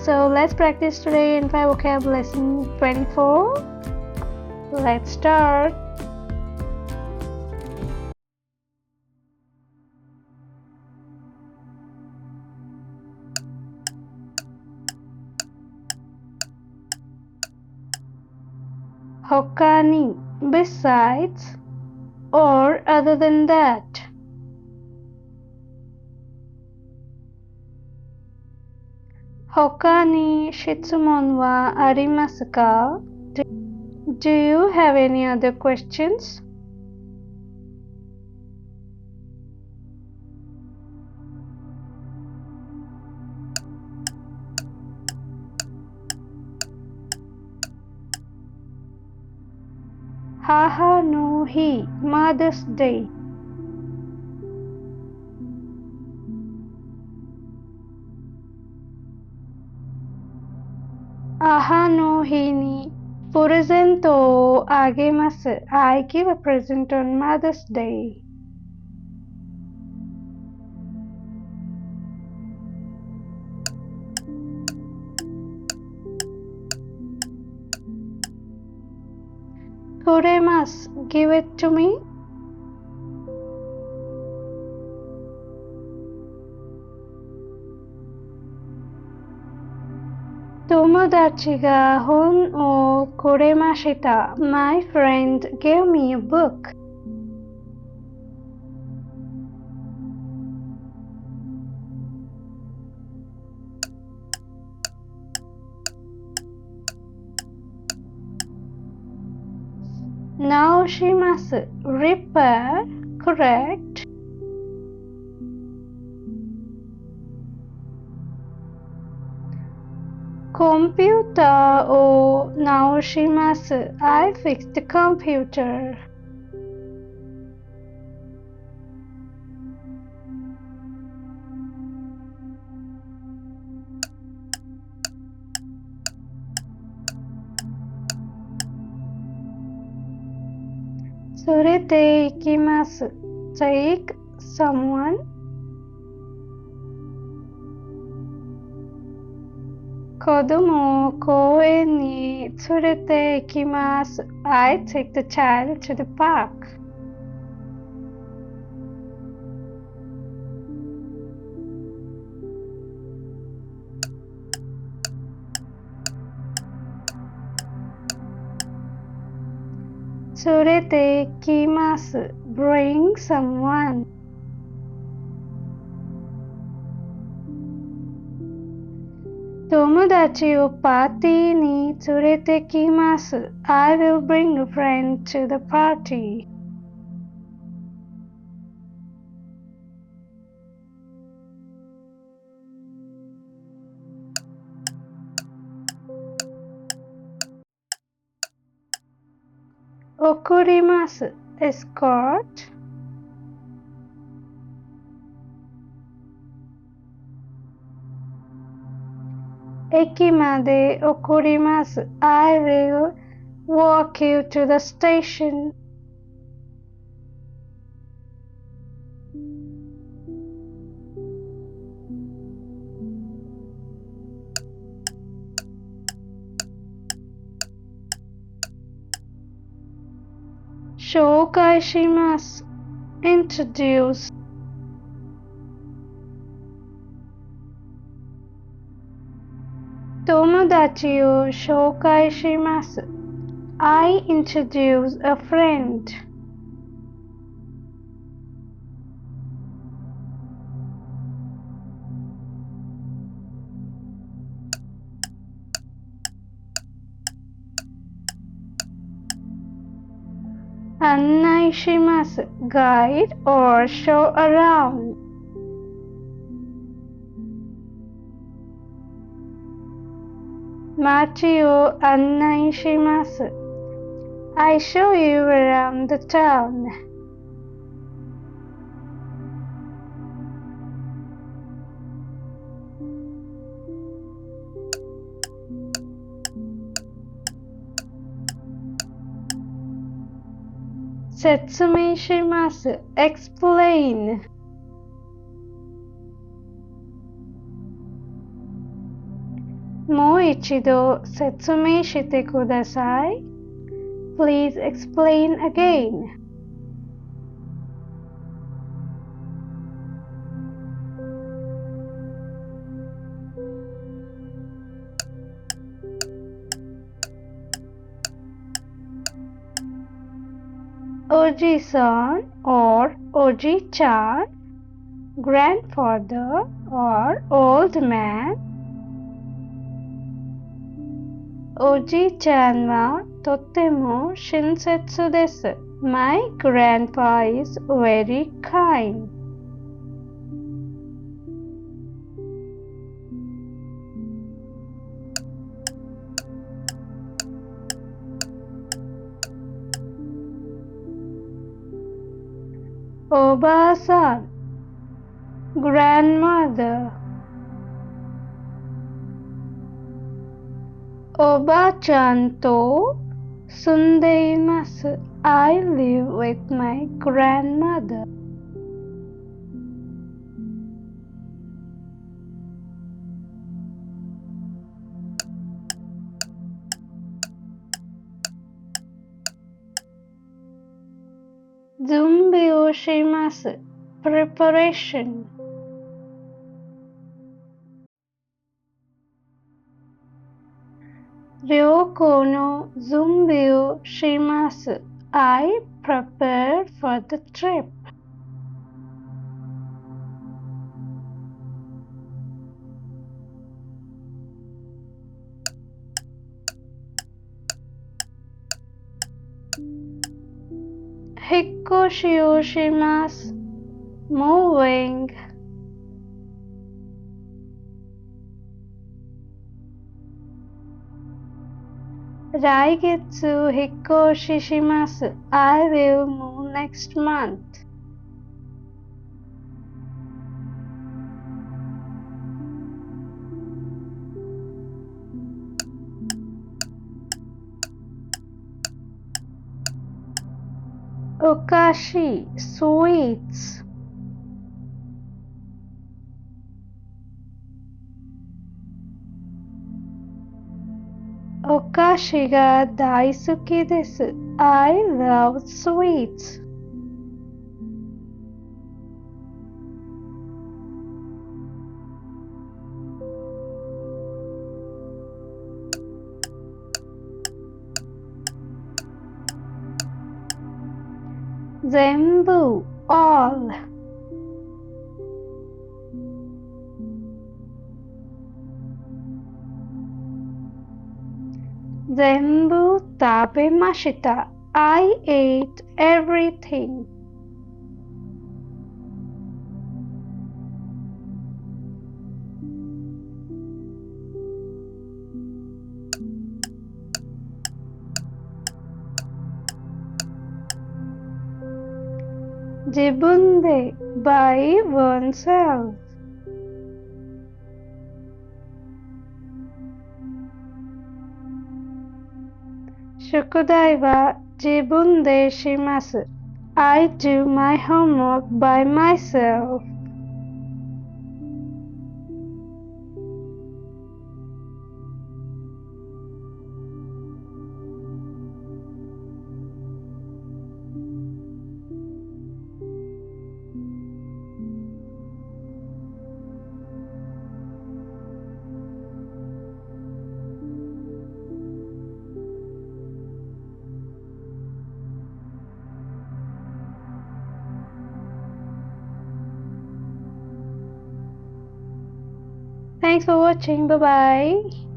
So let's practice today N5 vocab lesson 24. Let's start. Hokani, besides or other than that. Hokani shitsumon wa arimasu ka? Do you have any other questions? Haha no hi, Mother's Day. Aha no hi ni present o agemasu. I give a present on Mother's Day. Kuremasu, give it to me. Tomodachi ga hon o kuremashita. My friend gave me a book. Naoshimasu, repair, correct. Computer o naoshimasu. I fixed the computer. Surete ikimasu. Take someone. Kodomo o koen ni tsurete ikimasu. I take the child to the park. Tsurete ikimasu. Bring someone. Tomodachi o party ni tsurete kimasu. I will bring a friend to the party. Okurimasu, escort. Eki made okurimasu. I will walk you to the station. Shoukai shimasu. Introduce. Tomodachi o shoukai shimasu. I introduce a friend. Annai shimasu. Guide or show around. Machi o annai shimasu. I show you around the town. Setsumei shimasu. Explain. 一度説明してください。Please explain again. おじさん or おじちゃん grandfather or old man おじいちゃんはとても親切です。My grandpa is very kind. おばあさん grandmother おばあちゃんと住んでいます。I live with my grandmother. 準備をします。Preparation. 旅行の準備をします。I prepare for the trip. 引っ越しをします。Moving. 来月引っ越しします。I will move next month. お菓子 sweets お菓子が大好きです。I love sweets. 全部 all 全部食べました。I ate everything. 自分で by oneself. 宿題は自分でします。I do my homework by myself. Thanks for watching. Bye bye.